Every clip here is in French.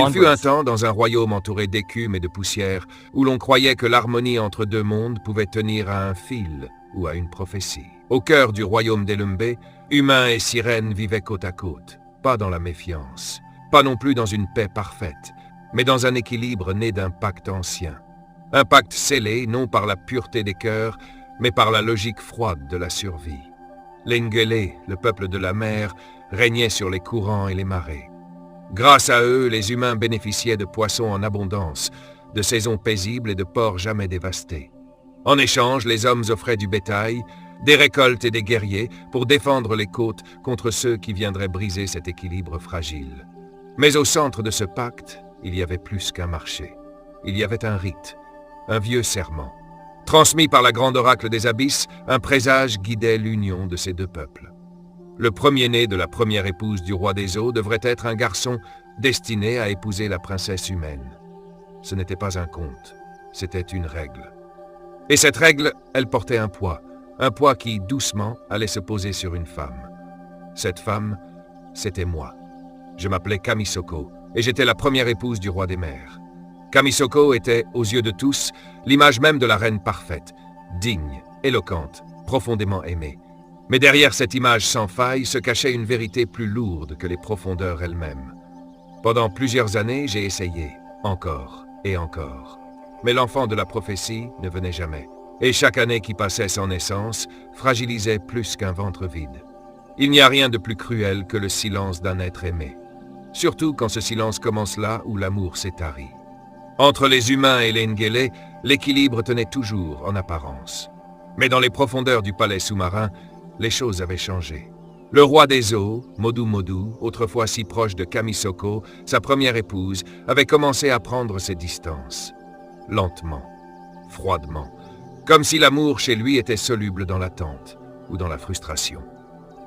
Il fut un temps dans un royaume entouré d'écume et de poussière, où l'on croyait que l'harmonie entre deux mondes pouvait tenir à un fil ou à une prophétie. Au cœur du royaume d'Elumbe, humains et sirènes vivaient côte à côte, pas dans la méfiance, pas non plus dans une paix parfaite, mais dans un équilibre né d'un pacte ancien. Un pacte scellé non par la pureté des cœurs, mais par la logique froide de la survie. L'Engele, le peuple de la mer, régnait sur les courants et les marées. Grâce à eux, les humains bénéficiaient de poissons en abondance, de saisons paisibles et de ports jamais dévastés. En échange, les hommes offraient du bétail, des récoltes et des guerriers pour défendre les côtes contre ceux qui viendraient briser cet équilibre fragile. Mais au centre de ce pacte, il y avait plus qu'un marché. Il y avait un rite, un vieux serment. Transmis par la grande oracle des abysses, un présage guidait l'union de ces deux peuples. Le premier-né de la première épouse du roi des eaux devrait être un garçon destiné à épouser la princesse humaine. Ce n'était pas un conte, c'était une règle. Et cette règle, elle portait un poids qui, doucement, allait se poser sur une femme. Cette femme, c'était moi. Je m'appelais Kamisoko, et j'étais la première épouse du roi des mers. Kamisoko était, aux yeux de tous, l'image même de la reine parfaite, digne, éloquente, profondément aimée. Mais derrière cette image sans faille se cachait une vérité plus lourde que les profondeurs elles-mêmes. Pendant plusieurs années, j'ai essayé, encore et encore. Mais l'enfant de la prophétie ne venait jamais. Et chaque année qui passait sans naissance fragilisait plus qu'un ventre vide. Il n'y a rien de plus cruel que le silence d'un être aimé. Surtout quand ce silence commence là où l'amour s'est tari. Entre les humains et les Ngele, l'équilibre tenait toujours en apparence. Mais dans les profondeurs du palais sous-marin, les choses avaient changé. Le roi des eaux, Modu Modu, autrefois si proche de Kamisoko, sa première épouse, avait commencé à prendre ses distances. Lentement, froidement, comme si l'amour chez lui était soluble dans l'attente ou dans la frustration.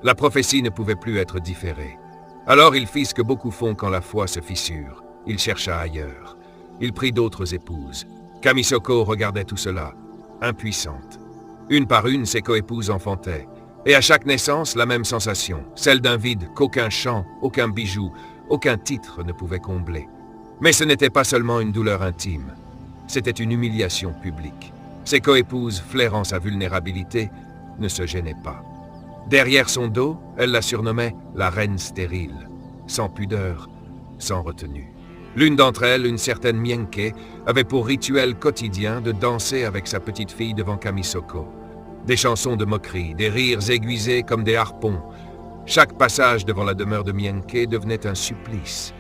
La prophétie ne pouvait plus être différée. Alors il fit ce que beaucoup font quand la foi se fissure. Il chercha ailleurs. Il prit d'autres épouses. Kamisoko regardait tout cela, impuissante. Une par une, ses coépouses enfantaient. Et à chaque naissance, la même sensation, celle d'un vide qu'aucun chant, aucun bijou, aucun titre ne pouvait combler. Mais ce n'était pas seulement une douleur intime, c'était une humiliation publique. Ses coépouses, flairant sa vulnérabilité, ne se gênaient pas. Derrière son dos, elle la surnommait la reine stérile, sans pudeur, sans retenue. L'une d'entre elles, une certaine Mienke, avait pour rituel quotidien de danser avec sa petite fille devant Kamisoko. Des chansons de moquerie, des rires aiguisés comme des harpons. Chaque passage devant la demeure de Mienke devenait un supplice.